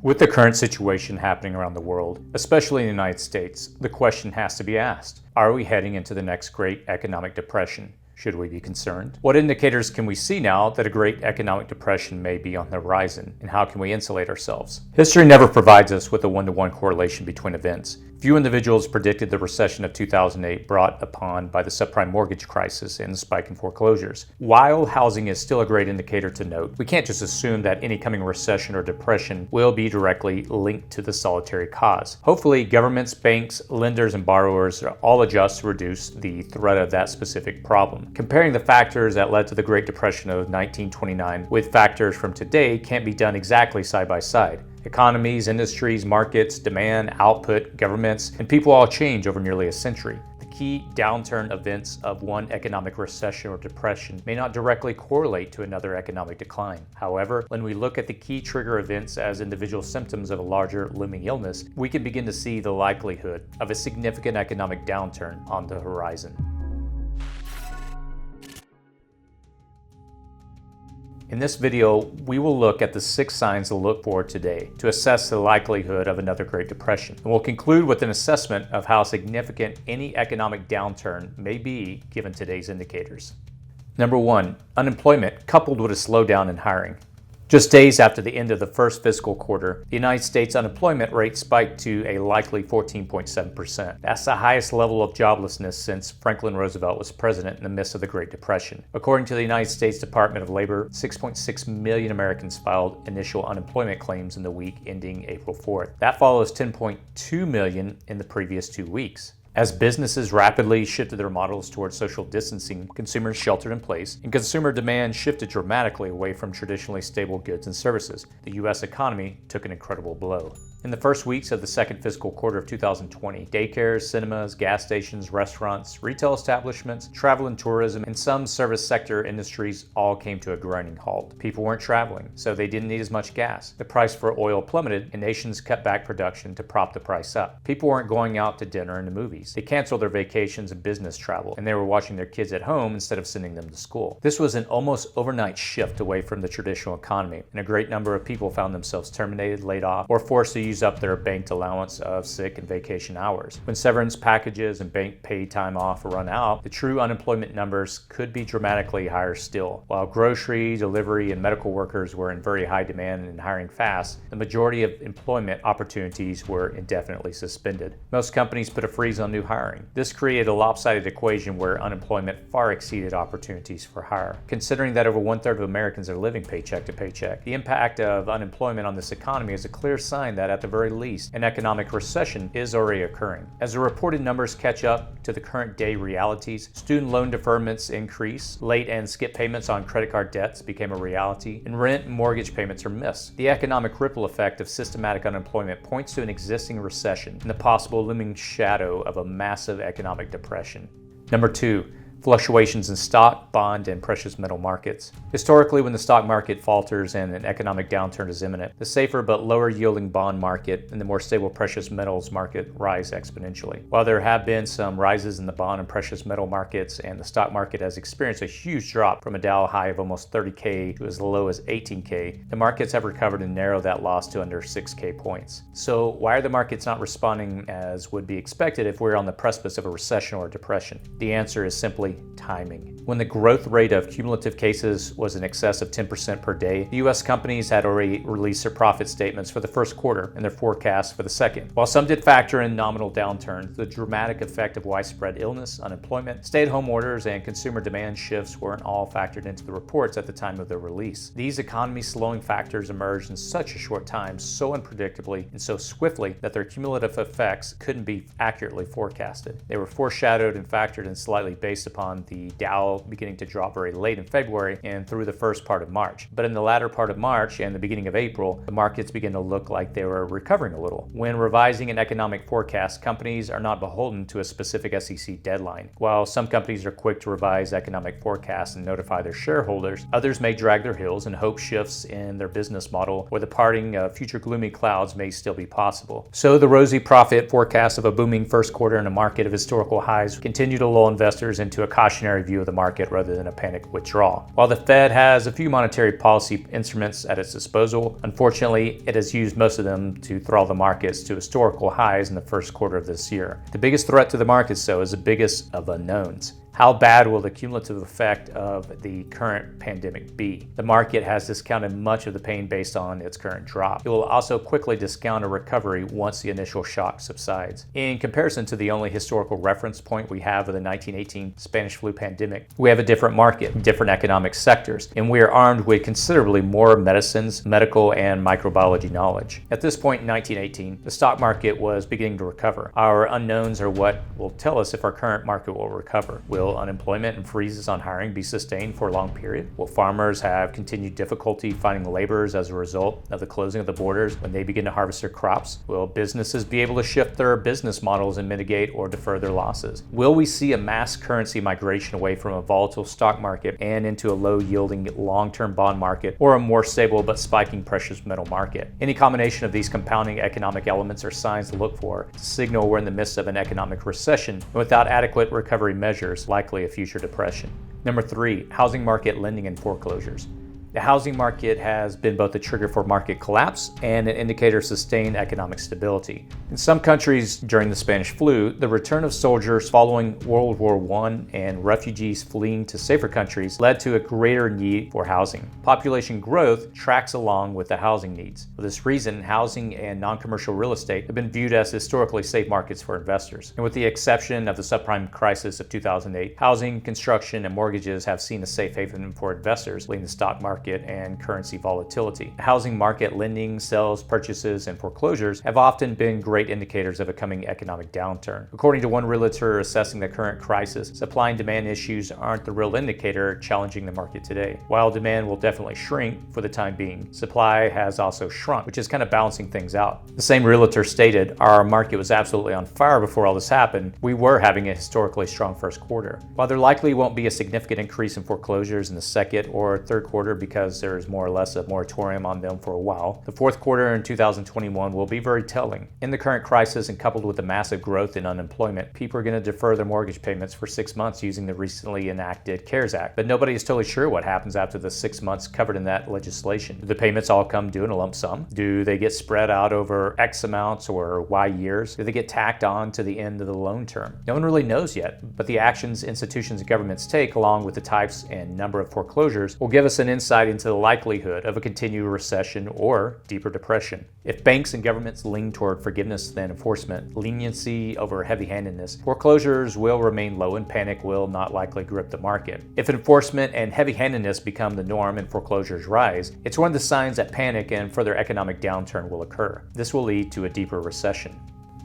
With the current situation happening around the world, especially in the United States, the question has to be asked, are we heading into the next great economic depression? Should we be concerned? What indicators can we see now that a great economic depression may be on the horizon, and how can we insulate ourselves? History never provides us with a one-to-one correlation between events. Few individuals predicted the recession of 2008 brought upon by the subprime mortgage crisis and the spike in foreclosures. While housing is still a great indicator to note, we can't just assume that any coming recession or depression will be directly linked to the solitary cause. Hopefully, governments, banks, lenders, and borrowers all adjust to reduce the threat of that specific problem. Comparing the factors that led to the Great Depression of 1929 with factors from today can't be done exactly side by side. Economies, industries, markets, demand, output, governments, and people all change over nearly a century. The key downturn events of one economic recession or depression may not directly correlate to another economic decline. However, when we look at the key trigger events as individual symptoms of a larger looming illness, we can begin to see the likelihood of a significant economic downturn on the horizon. In this video, we will look at the 6 signs to look for today to assess the likelihood of another Great Depression. And we'll conclude with an assessment of how significant any economic downturn may be given today's indicators. Number 1, unemployment coupled with a slowdown in hiring. Just days after the end of the first fiscal quarter, the United States unemployment rate spiked to a likely 14.7%. That's the highest level of joblessness since Franklin Roosevelt was president in the midst of the Great Depression. According to the United States Department of Labor, 6.6 million Americans filed initial unemployment claims in the week ending April 4th. That follows 10.2 million in the previous 2 weeks. As businesses rapidly shifted their models towards social distancing, consumers sheltered in place, and consumer demand shifted dramatically away from traditionally stable goods and services, the U.S. economy took an incredible blow. In the first weeks of the second fiscal quarter of 2020, daycares, cinemas, gas stations, restaurants, retail establishments, travel and tourism, and some service sector industries all came to a grinding halt. People weren't traveling, so they didn't need as much gas. The price for oil plummeted, and nations cut back production to prop the price up. People weren't going out to dinner and to movies. They canceled their vacations and business travel, and they were watching their kids at home instead of sending them to school. This was an almost overnight shift away from the traditional economy, and a great number of people found themselves terminated, laid off, or forced to use up their banked allowance of sick and vacation hours. When severance packages and bank paid time off run out, the true unemployment numbers could be dramatically higher still. While grocery, delivery, and medical workers were in very high demand and hiring fast, the majority of employment opportunities were indefinitely suspended. Most companies put a freeze on new hiring. This created a lopsided equation where unemployment far exceeded opportunities for hire. Considering that over 1/3 of Americans are living paycheck to paycheck, the impact of unemployment on this economy is a clear sign that at the very least, an economic recession is already occurring. As the reported numbers catch up to the current day realities, student loan deferments increase, late and skip payments on credit card debts became a reality, and rent and mortgage payments are missed. The economic ripple effect of systematic unemployment points to an existing recession and the possible looming shadow of a massive economic depression. Number 2, fluctuations in stock, bond, and precious metal markets. Historically, when the stock market falters and an economic downturn is imminent, the safer but lower yielding bond market and the more stable precious metals market rise exponentially. While there have been some rises in the bond and precious metal markets and the stock market has experienced a huge drop from a Dow high of almost 30K to as low as 18K, the markets have recovered and narrowed that loss to under 6K points. So why are the markets not responding as would be expected if we're on the precipice of a recession or a depression? The answer is simply timing. When the growth rate of cumulative cases was in excess of 10% per day, the U.S. companies had already released their profit statements for the first quarter and their forecasts for the second. While some did factor in nominal downturns, the dramatic effect of widespread illness, unemployment, stay-at-home orders, and consumer demand shifts weren't all factored into the reports at the time of their release. These economy-slowing factors emerged in such a short time, so unpredictably and so swiftly that their cumulative effects couldn't be accurately forecasted. They were foreshadowed and factored in slightly based upon the Dow beginning to drop very late in February and through the first part of March. But in the latter part of March and the beginning of April, the markets began to look like they were recovering a little. When revising an economic forecast, companies are not beholden to a specific SEC deadline. While some companies are quick to revise economic forecasts and notify their shareholders, others may drag their heels and hope shifts in their business model or the parting of future gloomy clouds may still be possible. So the rosy profit forecast of a booming first quarter in a market of historical highs continue to lull investors into a cautionary view of the market rather than a panic withdrawal. While the Fed has a few monetary policy instruments at its disposal, unfortunately, it has used most of them to throttle the markets to historical highs in the first quarter of this year. The biggest threat to the markets, though, is the biggest of unknowns. How bad will the cumulative effect of the current pandemic be? The market has discounted much of the pain based on its current drop. It will also quickly discount a recovery once the initial shock subsides. In comparison to the only historical reference point we have of the 1918 Spanish flu pandemic, we have a different market, different economic sectors, and we are armed with considerably more medicines, medical, and microbiology knowledge. At this point in 1918, the stock market was beginning to recover. Our unknowns are what will tell us if our current market will recover. Will unemployment and freezes on hiring be sustained for a long period? Will farmers have continued difficulty finding laborers as a result of the closing of the borders when they begin to harvest their crops? Will businesses be able to shift their business models and mitigate or defer their losses? Will we see a mass currency migration away from a volatile stock market and into a low-yielding long-term bond market or a more stable but spiking precious metal market? Any combination of these compounding economic elements are signs to look for to signal we're in the midst of an economic recession, and without adequate recovery measures, likely a future depression. Number 3, housing market lending and foreclosures. The housing market has been both a trigger for market collapse and an indicator of sustained economic stability. In some countries during the Spanish flu, the return of soldiers following World War I and refugees fleeing to safer countries led to a greater need for housing. Population growth tracks along with the housing needs. For this reason, housing and non-commercial real estate have been viewed as historically safe markets for investors. And with the exception of the subprime crisis of 2008, housing, construction, and mortgages have seen a safe haven for investors, leading the stock market and currency volatility. The housing market lending, sales, purchases, and foreclosures have often been great indicators of a coming economic downturn. According to one realtor assessing the current crisis, supply and demand issues aren't the real indicator challenging the market today. While demand will definitely shrink for the time being, supply has also shrunk, which is kind of balancing things out. The same realtor stated, "Our market was absolutely on fire before all this happened. We were having a historically strong first quarter." While there likely won't be a significant increase in foreclosures in the second or third quarter because there's more or less a moratorium on them for a while, the fourth quarter in 2021 will be very telling. In the current crisis and coupled with the massive growth in unemployment, people are going to defer their mortgage payments for 6 months using the recently enacted CARES Act. But nobody is totally sure what happens after the 6 months covered in that legislation. Do the payments all come due in a lump sum? Do they get spread out over X amounts or Y years? Do they get tacked on to the end of the loan term? No one really knows yet, but the actions institutions and governments take, along with the types and number of foreclosures, will give us an insight into the likelihood of a continued recession or deeper depression. If banks and governments lean toward forgiveness than enforcement, leniency over heavy-handedness, foreclosures will remain low and panic will not likely grip the market. If enforcement and heavy-handedness become the norm and foreclosures rise, it's one of the signs that panic and further economic downturn will occur. This will lead to a deeper recession.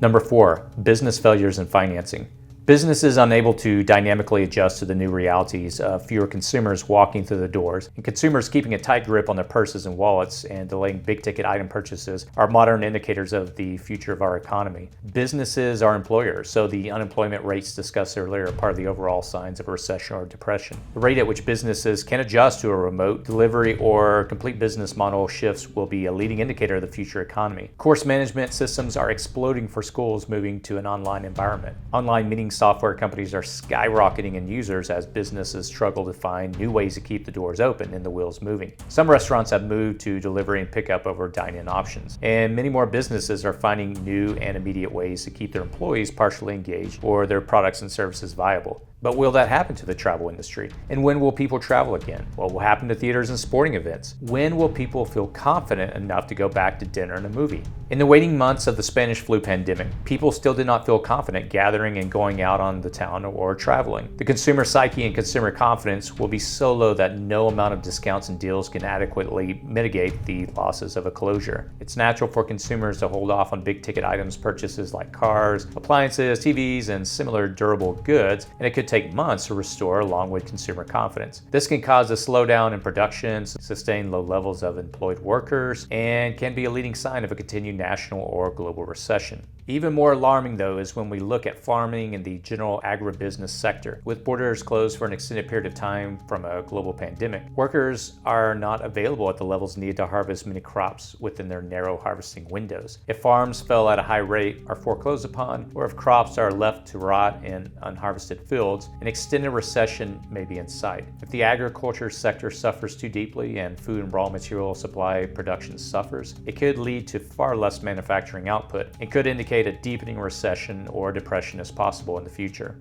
Number 4, business failures and financing. Businesses unable to dynamically adjust to the new realities of fewer consumers walking through the doors and consumers keeping a tight grip on their purses and wallets and delaying big-ticket item purchases are modern indicators of the future of our economy. Businesses are employers, so the unemployment rates discussed earlier are part of the overall signs of a recession or depression. The rate at which businesses can adjust to a remote delivery or complete business model shifts will be a leading indicator of the future economy. Course management systems are exploding for schools moving to an online environment. Online meeting software companies are skyrocketing in users as businesses struggle to find new ways to keep the doors open and the wheels moving. Some restaurants have moved to delivery and pickup over dine-in options, and many more businesses are finding new and immediate ways to keep their employees partially engaged or their products and services viable. But will that happen to the travel industry? And when will people travel again? What will happen to theaters and sporting events? When will people feel confident enough to go back to dinner and a movie? In the waiting months of the Spanish flu pandemic, people still did not feel confident gathering and going out on the town or traveling. The consumer psyche and consumer confidence will be so low that no amount of discounts and deals can adequately mitigate the losses of a closure. It's natural for consumers to hold off on big ticket items purchases like cars, appliances, TVs, and similar durable goods, and it could take months to restore along with consumer confidence. This can cause a slowdown in production, sustain low levels of employed workers, and can be a leading sign of a continued national or global recession. Even more alarming, though, is when we look at farming and the general agribusiness sector. With borders closed for an extended period of time from a global pandemic, workers are not available at the levels needed to harvest many crops within their narrow harvesting windows. If farms fell at a high rate, are foreclosed upon, or if crops are left to rot in unharvested fields, an extended recession may be in sight. If the agriculture sector suffers too deeply and food and raw material supply production suffers, it could lead to far less manufacturing output and could indicate a deepening recession or depression is possible in the future.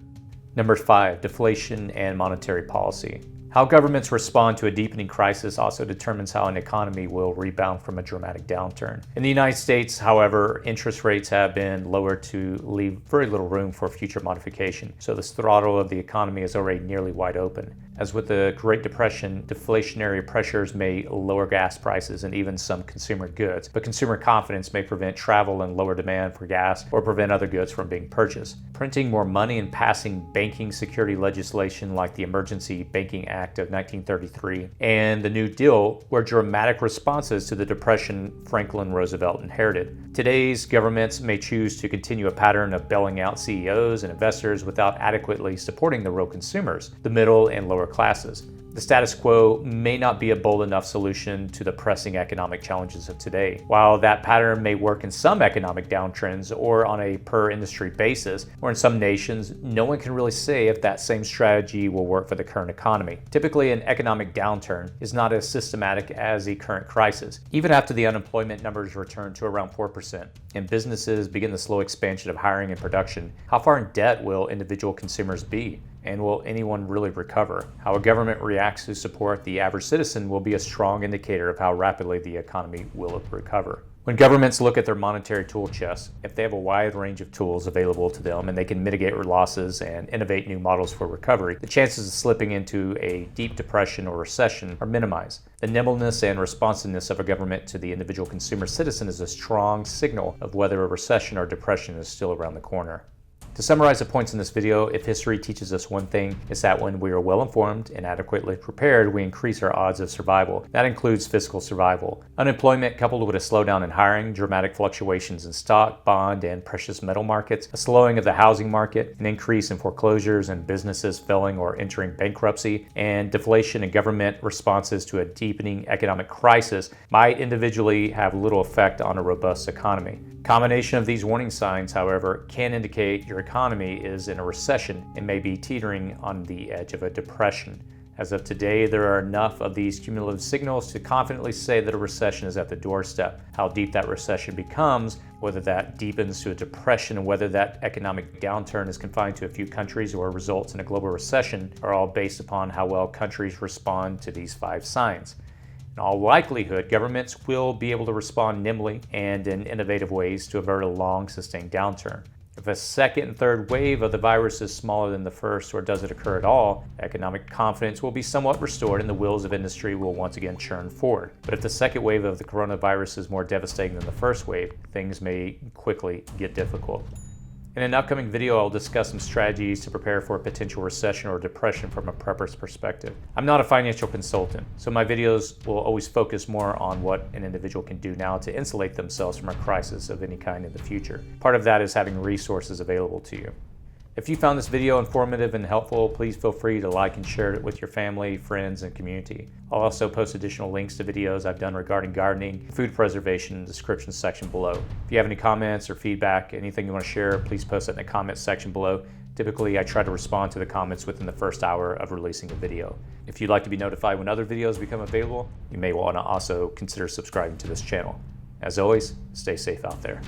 Number 5, deflation and monetary policy. How governments respond to a deepening crisis also determines how an economy will rebound from a dramatic downturn. In the United States, however, interest rates have been lowered to leave very little room for future modification, so the throttle of the economy is already nearly wide open. As with the Great Depression, deflationary pressures may lower gas prices and even some consumer goods, but consumer confidence may prevent travel and lower demand for gas or prevent other goods from being purchased. Printing more money and passing banking security legislation like the Emergency Banking Act of 1933 and the New Deal were dramatic responses to the depression Franklin Roosevelt inherited. Today's governments may choose to continue a pattern of bailing out CEOs and investors without adequately supporting the real consumers, the middle and lower classes. The status quo may not be a bold enough solution to the pressing economic challenges of today. While that pattern may work in some economic downtrends or on a per-industry basis, or in some nations, no one can really say if that same strategy will work for the current economy. Typically, an economic downturn is not as systematic as the current crisis. Even after the unemployment numbers return to around 4% and businesses begin the slow expansion of hiring and production, how far in debt will individual consumers be? And will anyone really recover? How a government reacts to support the average citizen will be a strong indicator of how rapidly the economy will recover. When governments look at their monetary tool chest, if they have a wide range of tools available to them and they can mitigate losses and innovate new models for recovery, the chances of slipping into a deep depression or recession are minimized. The nimbleness and responsiveness of a government to the individual consumer citizen is a strong signal of whether a recession or depression is still around the corner. To summarize the points in this video, if history teaches us one thing, it's that when we are well informed and adequately prepared, we increase our odds of survival. That includes fiscal survival. Unemployment coupled with a slowdown in hiring, dramatic fluctuations in stock, bond, and precious metal markets, a slowing of the housing market, an increase in foreclosures and businesses failing or entering bankruptcy, and deflation and government responses to a deepening economic crisis might individually have little effect on a robust economy. Combination of these warning signs, however, can indicate your economy is in a recession and may be teetering on the edge of a depression. As of today, there are enough of these cumulative signals to confidently say that a recession is at the doorstep. How deep that recession becomes, whether that deepens to a depression, and whether that economic downturn is confined to a few countries or results in a global recession, are all based upon how well countries respond to these 5 signs. In all likelihood, governments will be able to respond nimbly and in innovative ways to avert a long, sustained downturn. If a second and third wave of the virus is smaller than the first or doesn't occur at all, economic confidence will be somewhat restored and the wheels of industry will once again churn forward. But if the second wave of the coronavirus is more devastating than the first wave, things may quickly get difficult. In an upcoming video, I'll discuss some strategies to prepare for a potential recession or depression from a prepper's perspective. I'm not a financial consultant, so my videos will always focus more on what an individual can do now to insulate themselves from a crisis of any kind in the future. Part of that is having resources available to you. If you found this video informative and helpful, please feel free to like and share it with your family, friends, and community. I'll also post additional links to videos I've done regarding gardening, food preservation in the description section below. If you have any comments or feedback, anything you want to share, please post it in the comments section below. Typically, I try to respond to the comments within the first hour of releasing a video. If you'd like to be notified when other videos become available, you may want to also consider subscribing to this channel. As always, stay safe out there.